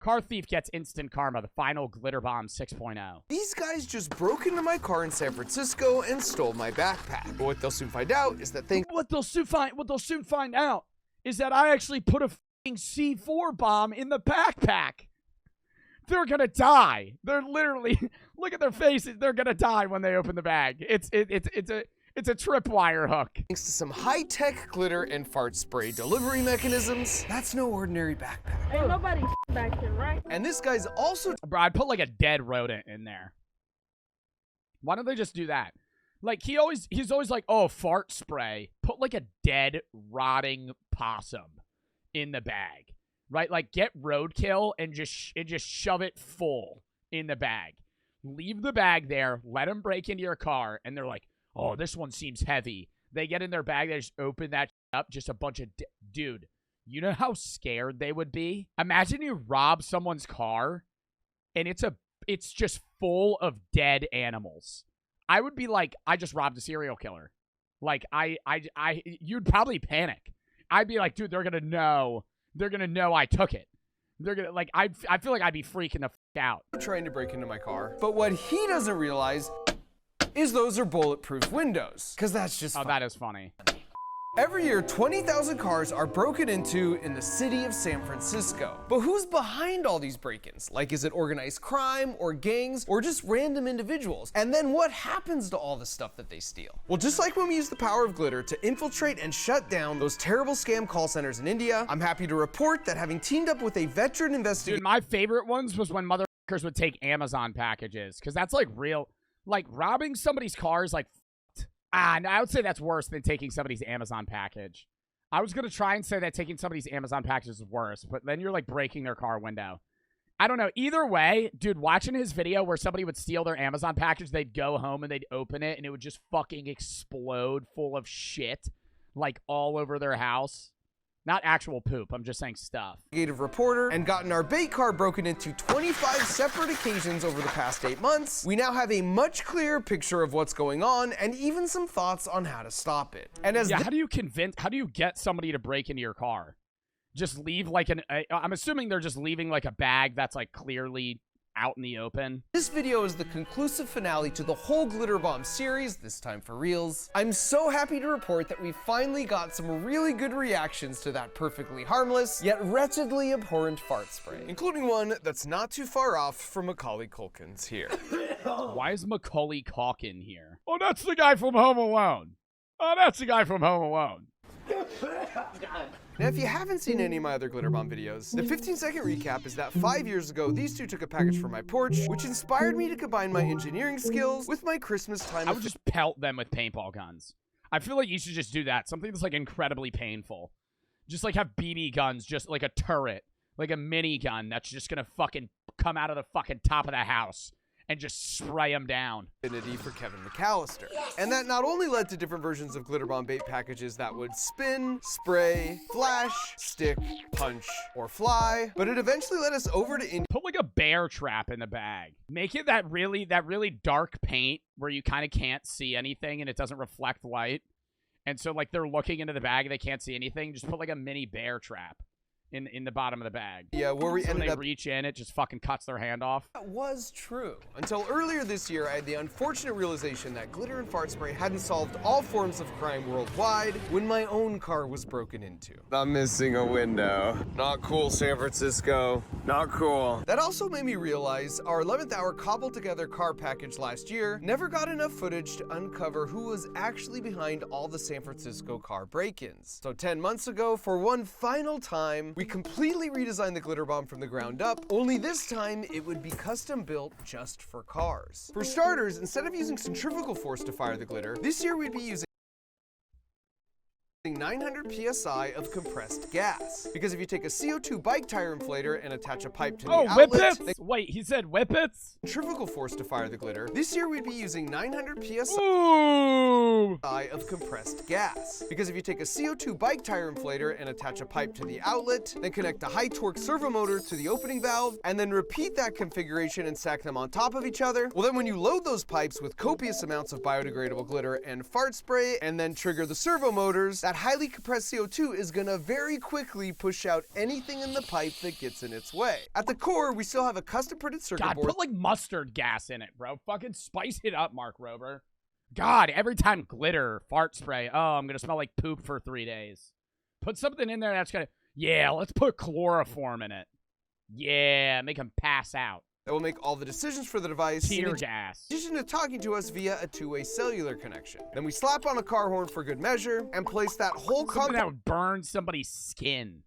Car thief gets instant karma. The final glitter bomb 6.0. These guys just broke into my car in San Francisco and stole my backpack. But what they'll soon find out is that What they'll soon find out is that I actually put a fucking C4 bomb in the backpack. They're gonna die. They're literally, look at their faces. They're gonna die when they open the bag. It's a tripwire hook. thanks to some high-tech glitter and fart spray delivery mechanisms, that's no ordinary backpack. Ain't nobody back here, right? And this guy's also Bro, I'd put like a dead rodent in there. Why don't they just do that? Like he's always like, oh, fart spray. Put like a dead, rotting possum in the bag, right? Like get roadkill and just shove it full in the bag. Leave the bag there. Let them break into your car, and they're like, oh, this one seems heavy. They get in their bag. They just open that up. Just a bunch of dude. You know how scared they would be? Imagine you rob someone's car, and it's just full of dead animals. I would be like, I just robbed a serial killer. Like, you'd probably panic. I'd be like, dude, they're gonna know I took it. They're gonna, like, I feel like I'd be freaking the f out. trying to break into my car. But what he doesn't realize is those are bulletproof windows. Because that's just Oh, that is funny. Every year, 20,000 cars are broken into in the city of San Francisco. But who's behind all these break-ins? Like, is it organized crime or gangs or just random individuals? And then what happens to all the stuff that they steal? Well, just like when we use the power of glitter to infiltrate and shut down those terrible scam call centers in India, I'm happy to report that having teamed up with a veteran investigator. Dude, my favorite ones was when motherfuckers would take Amazon packages, because that's like real. Like robbing somebody's car is like. And I would say that's worse than taking somebody's Amazon package. I was going to try and say that taking somebody's Amazon package is worse, but then you're like breaking their car window. I don't know. Either way, dude, watching his video where somebody would steal their Amazon package, they'd go home and they'd open it and it would just fucking explode full of shit, like all over their house. Not actual poop. I'm just saying stuff. Reporter and gotten our bait car broken into 25 separate occasions over the past 8 months. We now have a much clearer picture of what's going on and even some thoughts on how to stop it. And as how do you get somebody to break into your car? Just leave like I'm assuming they're just leaving like a bag that's like clearly out in the open. This video is the conclusive finale to the whole Glitter Bomb series, this time for reals. I'm so happy to report that we finally got some really good reactions to that perfectly harmless, yet wretchedly abhorrent fart spray, including one that's not too far off from Macaulay Culkin's here. Why is Macaulay Culkin here? Oh, that's the guy from Home Alone. Oh, that's the guy from Home Alone. Now, if you haven't seen any of my other Glitter Bomb videos, the 15-second recap is that 5 years ago, these two took a package from my porch, which inspired me to combine my engineering skills with my Christmas time. I would just pelt them with paintball guns. I feel like you should just do that. Something that's like incredibly painful. Just like have BB guns, just like a turret, like a mini gun that's just gonna fucking come out of the fucking top of the house and just spray them down. For Kevin McAllister. Yes. And that not only led to different versions of Glitter Bomb bait packages that would spin, spray, flash, stick, punch, or fly, but it eventually led us over to India. Put like a bear trap in the bag. Make it that really dark paint where you kind of can't see anything and it doesn't reflect light. And so like they're looking into the bag and they can't see anything. Just put like a mini bear trap in the bottom of the bag. Yeah, where we ended up... When they reach in, it just fucking cuts their hand off. That was true. Until earlier this year, I had the unfortunate realization that glitter and fart spray hadn't solved all forms of crime worldwide when my own car was broken into. I'm missing a window. Not cool, San Francisco. Not cool. That also made me realize our 11th hour cobbled together car package last year never got enough footage to uncover who was actually behind all the San Francisco car break-ins. So 10 months ago, for one final time, we completely redesigned the Glitter Bomb from the ground up, only this time it would be custom built just for cars. For starters, instead of using centrifugal force to fire the glitter, this year we'd be using 900 psi of compressed gas. Because if you take a CO2 bike tire inflator and attach a pipe to the outlet... whippets! Wait, he said whippets? Centrifugal force to fire the glitter. This year we'd be using 900 psi of compressed gas. Because if you take a CO2 bike tire inflator and attach a pipe to the outlet, then connect a high torque servo motor to the opening valve, and then repeat that configuration and stack them on top of each other, well then when you load those pipes with copious amounts of biodegradable glitter and fart spray, and then trigger the servo motors, That highly compressed CO2 is gonna very quickly push out anything in the pipe that gets in its way. At the core, we still have a custom printed circuit God, board. put like mustard gas in it, bro. Fucking spice it up, Mark Rober. God, every time glitter, fart spray. Oh, I'm gonna smell like poop for 3 days. Put something in there that's gonna... Yeah, let's put chloroform in it. Yeah, make him pass out. That will make all the decisions for the device Tear gas. in addition to talking to us via a two-way cellular connection. Then we slap on a car horn for good measure and place that whole Something that would burn somebody's skin.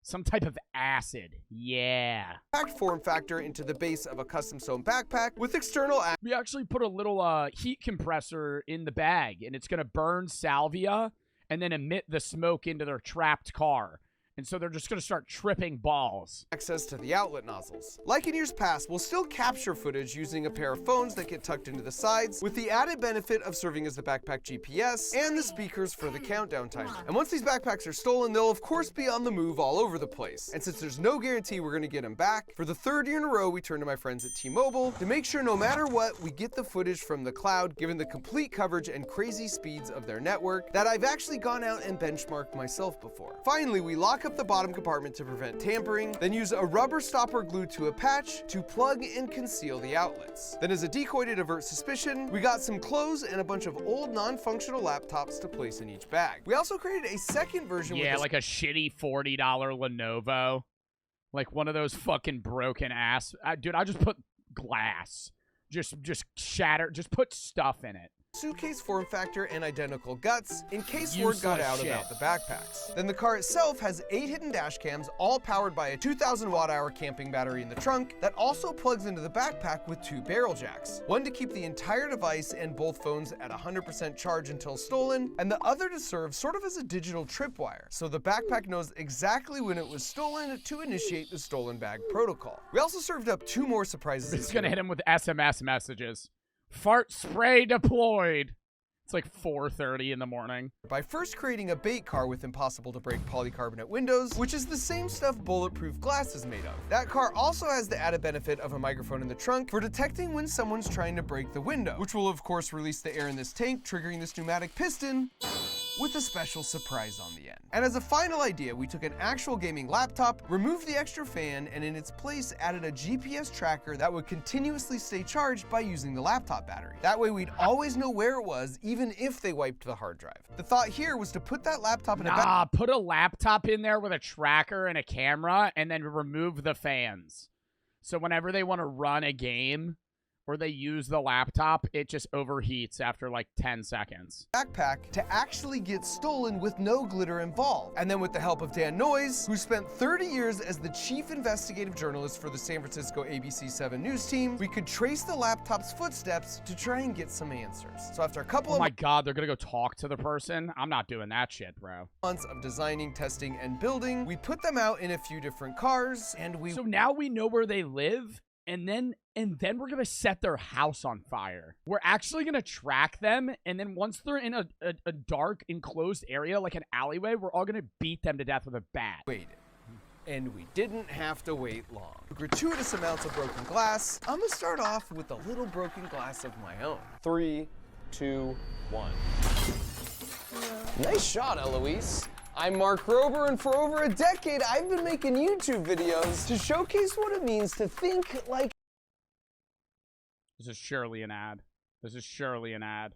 Some type of acid. Yeah. compact form factor into the base of a custom sewn backpack with external We actually put a little heat compressor in the bag, and it's going to burn salvia and then emit the smoke into their trapped car. And so they're just going to start tripping balls. access to the outlet nozzles. Like in years past, we'll still capture footage using a pair of phones that get tucked into the sides, with the added benefit of serving as the backpack GPS and the speakers for the countdown timer. And once these backpacks are stolen, they'll of course be on the move all over the place. And since there's no guarantee we're gonna get them back, for the 3rd year in a row, we turn to my friends at T-Mobile to make sure no matter what, we get the footage from the cloud, given the complete coverage and crazy speeds of their network that I've actually gone out and benchmarked myself before. Finally, we lock up the bottom compartment to prevent tampering, then use a rubber stopper glued to a patch to plug and conceal the outlets. Then as a decoy to divert suspicion, we got some clothes and a bunch of old non-functional laptops to place in each bag. We also created a second version Yeah, with like a shitty $40 Lenovo. Like one of those fucking broken ass. Dude, I just put glass. Just shatter. Just put stuff in it. suitcase form factor and identical guts in case word Useless got out shit. about the backpacks. Then the car itself has 8 hidden dash cams, all powered by a 2,000 watt-hour camping battery in the trunk that also plugs into the backpack with 2 barrel jacks. One to keep the entire device and both phones at 100% charge until stolen, and the other to serve sort of as a digital tripwire, so the backpack knows exactly when it was stolen to initiate the stolen bag protocol. We also served up 2 more surprises. It's gonna hit him with SMS messages. Fart spray deployed. It's like 4:30 in the morning. By first creating a bait car with impossible to break polycarbonate windows, which is the same stuff Bulletproof glass is made of. That car also has the added benefit of a microphone in the trunk for detecting when someone's trying to break the window, which will of course release the air in this tank, triggering this pneumatic piston with a special surprise on the end. And as a final idea, we took an actual gaming laptop, removed the extra fan, and in its place added a GPS tracker that would continuously stay charged by using the laptop battery. That way we'd always know where it was, even if they wiped the hard drive. The thought here was to put that laptop in a Nah, put a laptop in there with a tracker and a camera and then remove the fans. So whenever they want to run a game or they use the laptop, it just overheats after like 10 seconds. backpack to actually get stolen with no glitter involved. And then with the help of Dan Noyes, who spent 30 years as the chief investigative journalist for the San Francisco ABC7 news team, we could trace the laptop's footsteps to try and get some answers. So after a couple Oh of my god, they're gonna go talk to the person? I'm not doing that shit, bro. months of designing, testing, and building, we put them out in a few different cars, and we So now we know where they live, and then we're gonna set their house on fire. We're actually gonna track them, and then once they're in a dark, enclosed area, like an alleyway, we're all gonna beat them to death with a bat. waited. And we didn't have to wait long. Gratuitous amounts of broken glass. I'm gonna start off with a little broken glass of my own. 3, 2, 1. Nice shot, Eloise. I'm Mark Rober, and for over a decade, I've been making YouTube videos to showcase what it means to think like This is surely an ad. This is surely an ad.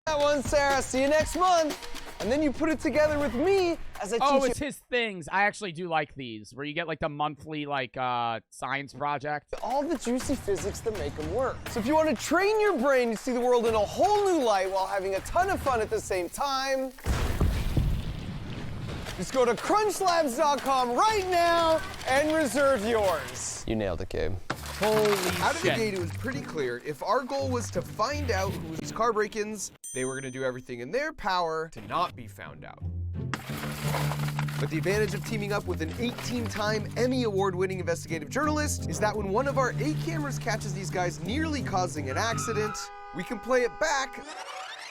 that one, Sarah. See you next month. And then you put it together with me as I Oh, teach it's his things. I actually do like these, where you get like the monthly like science project. you all the juicy physics that make them work. So if you want to train your brain to see the world in a whole new light while having a ton of fun at the same time, just go to crunchlabs.com right now and reserve yours. You nailed it, Gabe. Holy Out of the shit. gate, it was pretty clear. If our goal was to find out who was car break-ins, they were gonna do everything in their power to not be found out. But the advantage of teaming up with an 18-time Emmy Award-winning investigative journalist is that when one of our 8 cameras catches these guys nearly causing an accident, we can play it back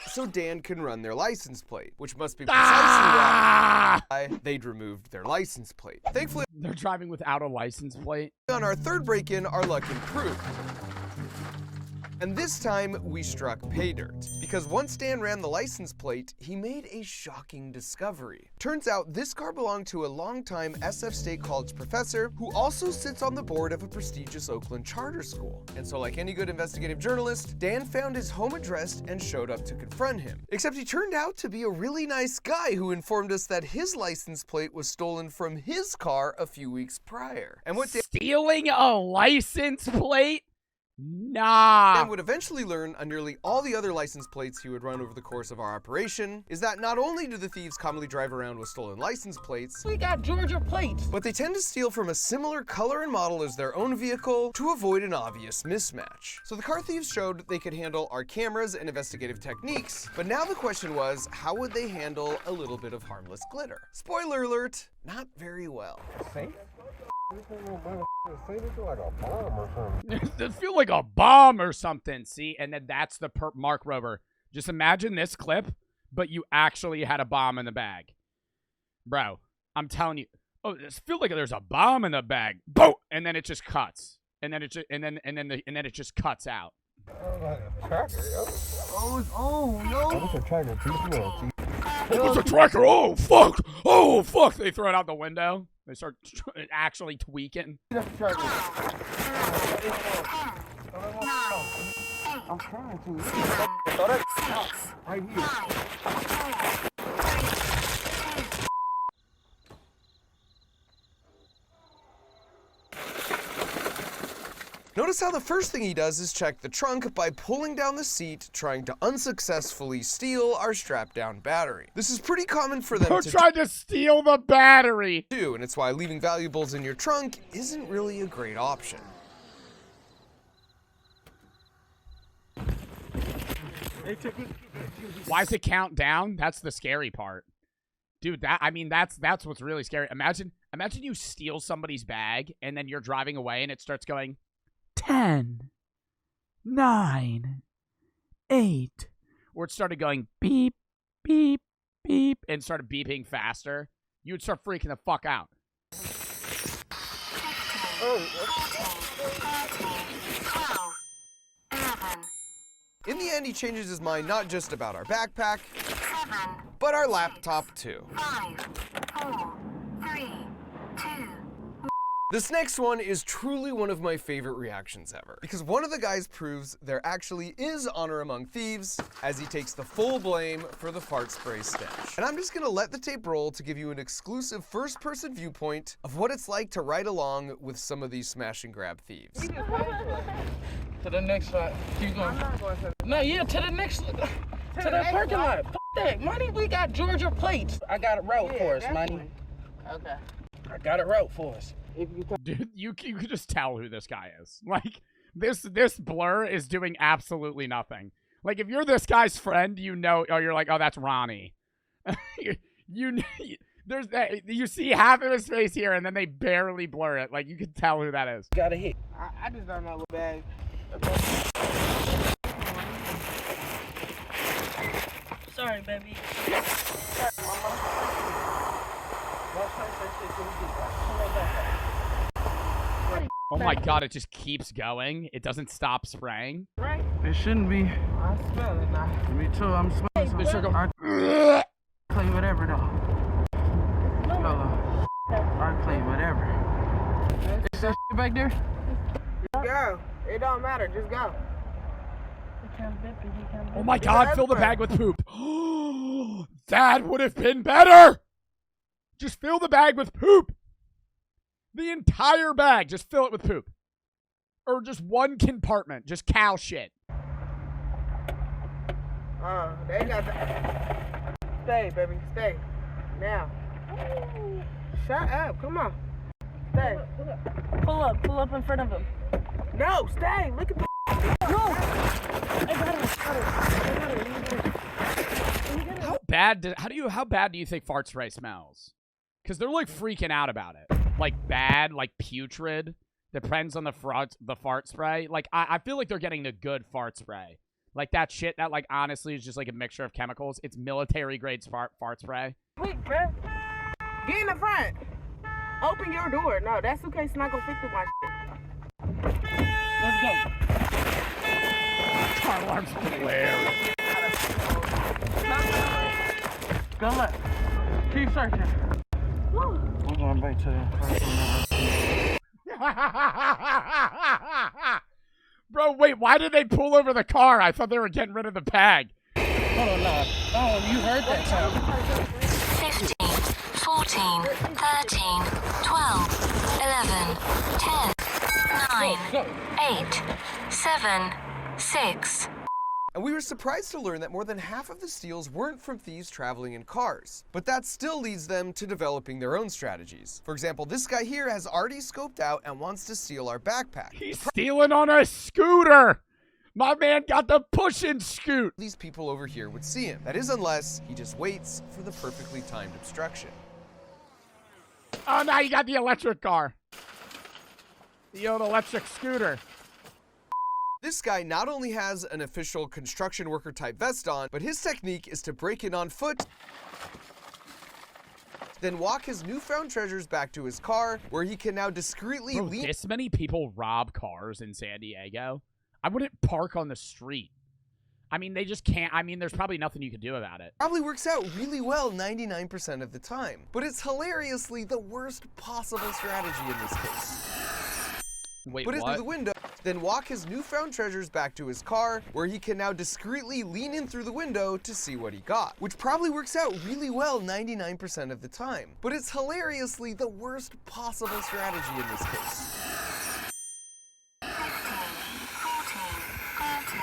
so Dan can run their license plate, which must be precisely why they'd removed their license plate. Thankfully, They're driving without a license plate. on our 3rd break-in, our luck improved. And this time, we struck pay dirt. Because Because once Dan ran the license plate, he made a shocking discovery. Turns out this car belonged to a longtime SF State College professor who also sits on the board of a prestigious Oakland charter school. And so like any good investigative journalist, Dan found his home address and showed up to confront him. Except he turned out to be a really nice guy who informed us that his license plate was stolen from his car a few weeks prior. And what Stealing a license plate? Nah. Dan would eventually learn on nearly all the other license plates he would run over the course of our operation is that not only do the thieves commonly drive around with stolen license plates, we got Georgia plates, but they tend to steal from a similar color and model as their own vehicle to avoid an obvious mismatch. So the car thieves showed they could handle our cameras and investigative techniques, but now the question was, how would they handle a little bit of harmless glitter? Spoiler alert, not very well. It feel like a bomb or something. See, and then that's the Mark Rober. Just imagine this clip, but you actually had a bomb in the bag, bro. I'm telling you. Oh, it feels like there's a bomb in the bag. Boom, and then it just cuts, and then it just, and then it just cuts out. It was a tracker. Oh fuck! Oh fuck! They throw it out the window. They start actually tweaking. I'm trying to. Right here. Notice how the first thing he does is check the trunk by pulling down the seat, trying to unsuccessfully steal our strapped-down battery. This is pretty common for them to try to steal the battery do, and it's why leaving valuables in your trunk isn't really a great option. Why does it count down? That's the scary part. Dude, that's what's really scary. Imagine you steal somebody's bag and then you're driving away and it starts going 10, 9, 8. Or it started going beep, beep, beep, and started beeping faster. You would start freaking the fuck out. In the end, he changes his mind not just about our backpack, but our laptop too. 5, 4, 3, 2. This next one is truly one of my favorite reactions ever, because one of the guys proves there actually is honor among thieves as he takes the full blame for the fart spray stench. And I'm just gonna let the tape roll to give you an exclusive first-person viewpoint of what it's like to ride along with some of these smash and grab thieves. To the next spot. Keep going. No, yeah, to the next, to the parking lot. F that, money. We got Georgia plates. I got a route for us, money. Okay. I got a route for us. Dude, you could just tell who this guy is. Like, this blur is doing absolutely nothing. Like, if you're this guy's friend, you know, oh, you're like, oh, that's Ronnie. There's that. You see half of his face here, and then they barely blur it. Like, you can tell who that is. Got a hit. I just don't know what bag. Sorry, baby. Oh my god, it just keeps going. It doesn't stop spraying. Right? It shouldn't be. I smell it now. Me too. I'm smelling. Hey, I play whatever though. No. I play whatever. Is that shit back there? Go. It don't matter. Just go. Oh my god, fill the bag with poop. That would have been better. Just fill the bag with poop. The entire bag, just fill it with poop. Or just one compartment, just cow shit. They got that. Stay, baby, stay. Now. Shut up, come on. Stay. Pull up in front of him. No, stay, look at the. No! How bad do you think fart spray smells? Because they're like freaking out about it. Like bad, like putrid. Depends on the fart spray. Like I feel like they're getting the good fart spray. Like that shit that like honestly is just like a mixture of chemicals. It's military grade fart spray. Quick, bruh. Get in the front. Open your door. No, that suitcase not gonna fit through my shit. Let's go. Car alarm's blaring. Go left. Keep searching. We're going back to the first one. Bro, wait, why did they pull over the car? I thought they were getting rid of the bag. Hold on, nah. Oh, you heard that sound. 15, 14, 13, 12, 11, 10, 9, Go. 8, 7, 6, And we were surprised to learn that more than half of the steals weren't from thieves traveling in cars. But that still leads them to developing their own strategies. For example, this guy here has already scoped out and wants to steal our backpack. He's stealing on a scooter. My man got the push and scoot. These people over here would see him. That is, unless he just waits for the perfectly timed obstruction. Oh, now you got the electric car. The old electric scooter. This guy not only has an official construction worker type vest on, but his technique is to break in on foot, then walk his newfound treasures back to his car, where he can now discreetly Bro, lean. this many people rob cars in San Diego. I wouldn't park on the street. I mean, they just can't. I mean, there's probably nothing you could do about it. Probably works out really well 99% of the time, but it's hilariously the worst possible strategy in this case. Wait, Put it through what? the window, then walk his newfound treasures back to his car, where he can now discreetly lean in through the window to see what he got. Which probably works out really well 99% of the time, but it's hilariously the worst possible strategy in this case. 15, 14, 13,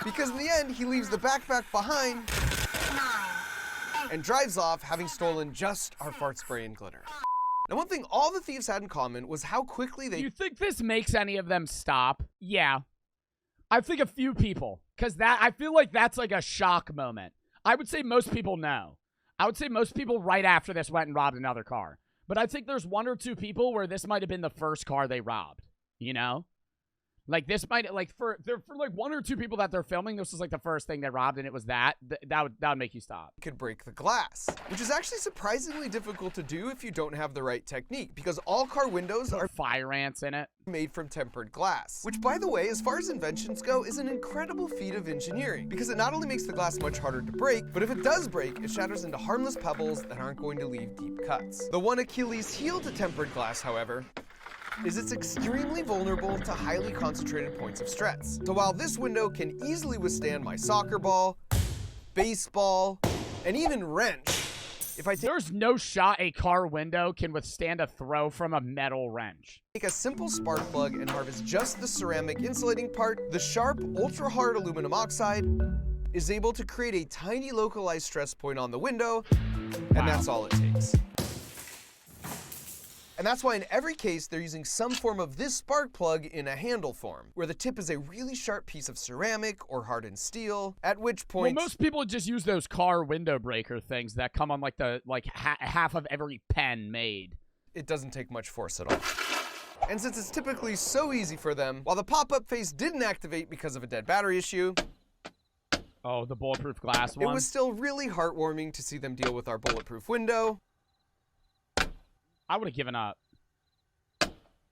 Because in the end, he leaves the backpack behind 9, and drives off, having stolen just our fart spray and glitter. Now, one thing all the thieves had in common was how quickly Do they you think this makes any of them stop? Yeah. I think a few people. Because I feel like that's like a shock moment. I would say most people know. I would say most people right after this went and robbed another car. But I think there's one or two people where this might have been the first car they robbed. You know? Like, this might, like, for like one or two people that they're filming, this was like the first thing they robbed, and it was that. That would make you stop. could break the glass, which is actually surprisingly difficult to do if you don't have the right technique, because all car windows are Fire ants in it. made from tempered glass, which, by the way, as far as inventions go, is an incredible feat of engineering, because it not only makes the glass much harder to break, but if it does break, it shatters into harmless pebbles that aren't going to leave deep cuts. The one Achilles heel to tempered glass, however, is it's extremely vulnerable to highly concentrated points of stress. So while this window can easily withstand my soccer ball, baseball, and even wrench, if I There's no shot a car window can withstand a throw from a metal wrench. take a simple spark plug and harvest just the ceramic insulating part, the sharp, ultra-hard aluminum oxide is able to create a tiny localized stress point on the window, and that's all it takes. And that's why in every case, they're using some form of this spark plug in a handle form, where the tip is a really sharp piece of ceramic or hardened steel, at which Well, point most people just use those car window breaker things that come on like the half of every pen made. it doesn't take much force at all. And since it's typically so easy for them, while the pop-up face didn't activate because of a dead battery issue, Oh, the bulletproof glass it one. was still really heartwarming to see them deal with our bulletproof window, I would have given up.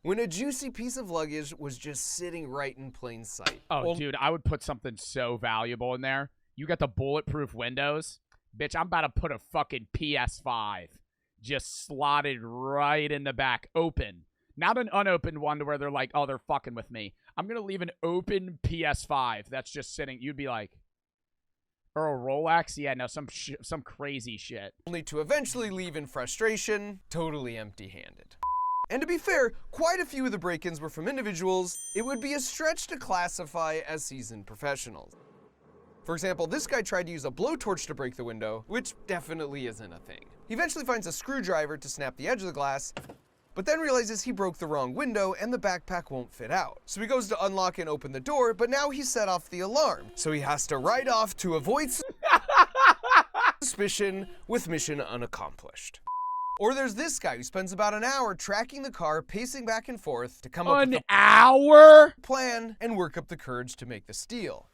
when a juicy piece of luggage was just sitting right in plain sight. Oh, dude, I would put something so valuable in there. You got the bulletproof windows. Bitch, I'm about to put a fucking PS5 just slotted right in the back, open. Not an unopened one to where they're like, oh, they're fucking with me. I'm going to leave an open PS5 that's just sitting. You'd be like, or a Rolex? Yeah, no, some crazy shit. Only to eventually leave in frustration, totally empty-handed. And to be fair, quite a few of the break-ins were from individuals it would be a stretch to classify as seasoned professionals. For example, this guy tried to use a blowtorch to break the window, which definitely isn't a thing. He eventually finds a screwdriver to snap the edge of the glass, but then realizes he broke the wrong window and the backpack won't fit out. So he goes to unlock and open the door, but now he set off the alarm. So he has to ride off to avoid suspicion with mission unaccomplished. Or there's this guy who spends about an hour tracking the car, pacing back and forth to come up with An a hour? plan and work up the courage to make the steal.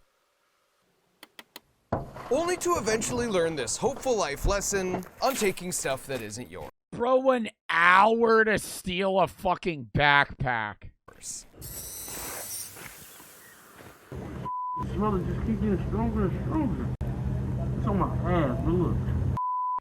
Only to eventually learn this hopeful life lesson on taking stuff that isn't yours. Bro, an hour to steal a fucking backpack. The smell just keeps getting stronger and stronger. It's on my ass, look.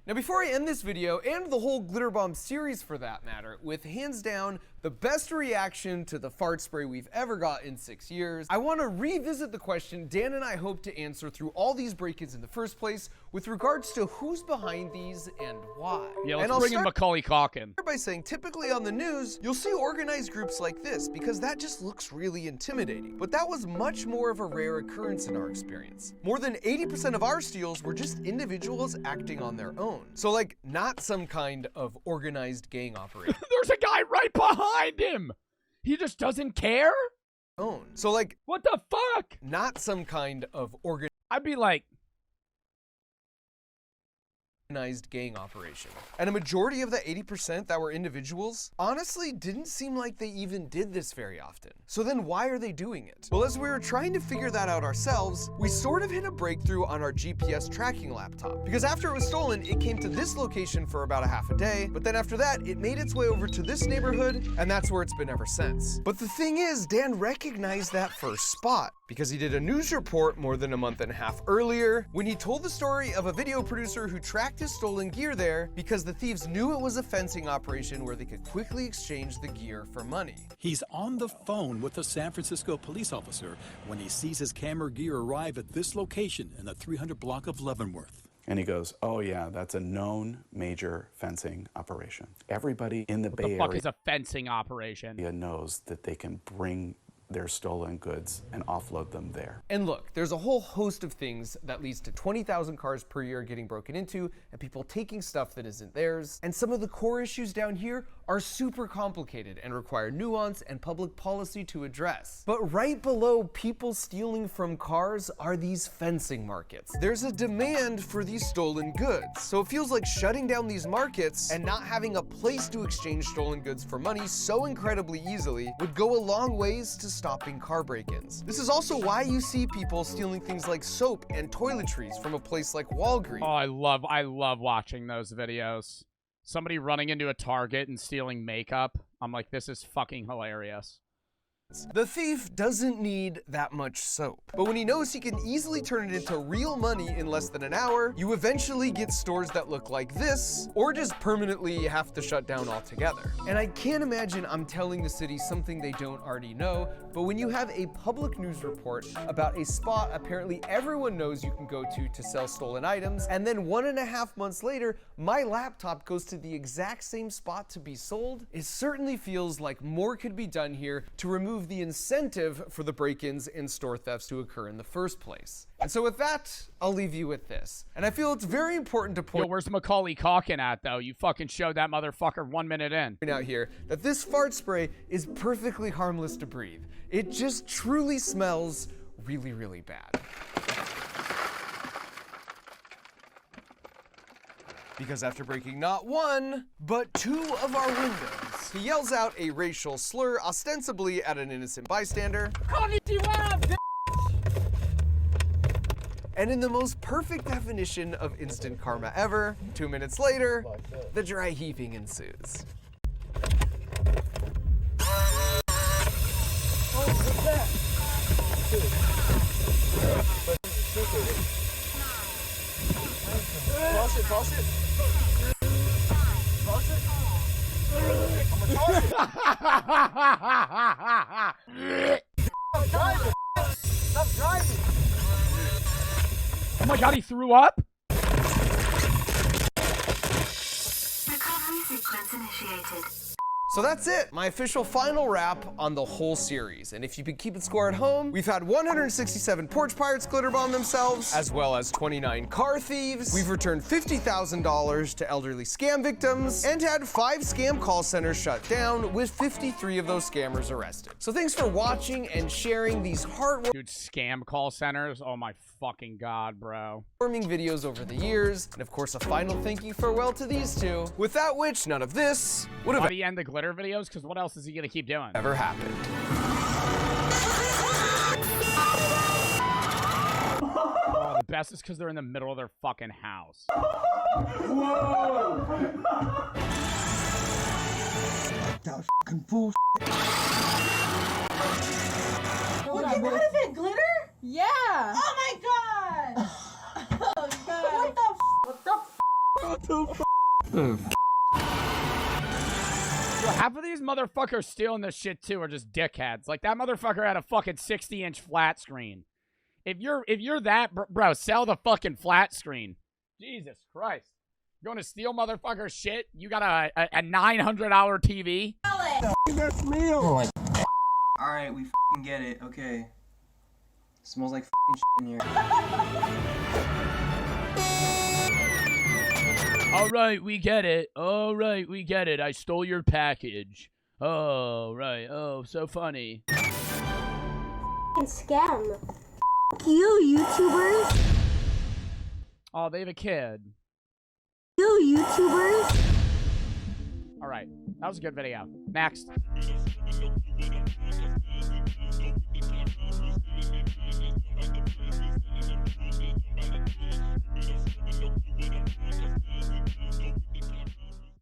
Now before I end this video, and the whole glitterbomb series for that matter, with hands down the best reaction to the fart spray we've ever got in 6 years, I want to revisit the question Dan and I hope to answer through all these break-ins in the first place with regards to who's behind these and why. Yeah, let's bring in Macaulay Culkin. By saying typically on the news, you'll see organized groups like this because that just looks really intimidating. But that was much more of a rare occurrence in our experience. More than 80% of our steals were just individuals acting on their own. So like, not some kind of organized gang operation. There's a guy right behind him. He just doesn't care? So like, What the fuck? not some kind of I'd be like, organized gang operation. And a majority of the 80% that were individuals honestly didn't seem like they even did this very often. So then why are they doing it? Well, as we were trying to figure that out ourselves, we sort of hit a breakthrough on our GPS tracking laptop. Because after it was stolen, it came to this location for about a half a day, but then after that, it made its way over to this neighborhood, and that's where it's been ever since. But the thing is, Dan recognized that first spot because he did a news report more than a month and a half earlier when he told the story of a video producer who tracked his stolen gear there because the thieves knew it was a fencing operation where they could quickly exchange the gear for money. He's on the phone with a San Francisco police officer when he sees his camera gear arrive at this location in the 300 block of Leavenworth. And he goes, oh yeah, that's a known major fencing operation. Everybody in the Bay the fuck Area is a fencing operation? knows that they can bring their stolen goods and offload them there. And look, there's a whole host of things that leads to 20,000 cars per year getting broken into and people taking stuff that isn't theirs. And some of the core issues down here are super complicated and require nuance and public policy to address. But right below people stealing from cars are these fencing markets. There's a demand for these stolen goods. So it feels like shutting down these markets and not having a place to exchange stolen goods for money so incredibly easily would go a long ways to stopping car break-ins. This is also why you see people stealing things like soap and toiletries from a place like Walgreens. Oh, I love watching those videos. Somebody running into a Target and stealing makeup. I'm like, this is fucking hilarious. The thief doesn't need that much soap, but when he knows he can easily turn it into real money in less than an hour, you eventually get stores that look like this, or just permanently have to shut down altogether. And I can't imagine I'm telling the city something they don't already know, but when you have a public news report about a spot apparently everyone knows you can go to sell stolen items, and then 1.5 months later, my laptop goes to the exact same spot to be sold, it certainly feels like more could be done here to remove the incentive for the break-ins and store thefts to occur in the first place. And so with that, I'll leave you with this. And I feel it's very important to Yo, point where's Macaulay Culkin at, though? You fucking showed that motherfucker 1 minute in. out here that this fart spray is perfectly harmless to breathe. It just truly smells really, really bad. Because after breaking not one, but 2 of our windows, he yells out a racial slur ostensibly at an innocent bystander. And in the most perfect definition of instant karma ever, 2 minutes later, the dry heaving ensues. Toss it. Stop driving. Oh my god, he threw up? Recovery sequence initiated. So that's it, my official final wrap on the whole series. And if you've been keeping score at home, we've had 167 porch pirates glitterbomb themselves, as well as 29 car thieves. We've returned $50,000 to elderly scam victims, and had 5 scam call centers shut down, with 53 of those scammers arrested. So thanks for watching and sharing these heartwarming Dude, scam call centers? Oh my fucking god, bro. videos over the years. And of course, a final thank you farewell to these 2, without which none of this would Why have do you end the glitter videos? Because what else is he gonna keep doing? ever happened. Oh, the best is because they're in the middle of their fucking house. That fucking bullshit. Look at that glitter? Yeah. Oh my god. Oh god. What the f? What the Yo, half of these motherfuckers stealing this shit too are just dickheads. Like that motherfucker had a fucking 60-inch flat screen. If you're that, bro, sell the fucking flat screen. Jesus Christ. You want to steal motherfucker shit? You got a $900 TV? That's meal. Oh Alright, we f***ing get it. Okay. Smells like f***ing shit in here. Alright, we get it. Alright, we get it. I stole your package. Oh, right. Oh, so funny. Scam. You YouTubers. Oh, they have a kid. You YouTubers. Alright, that was a good video. Next.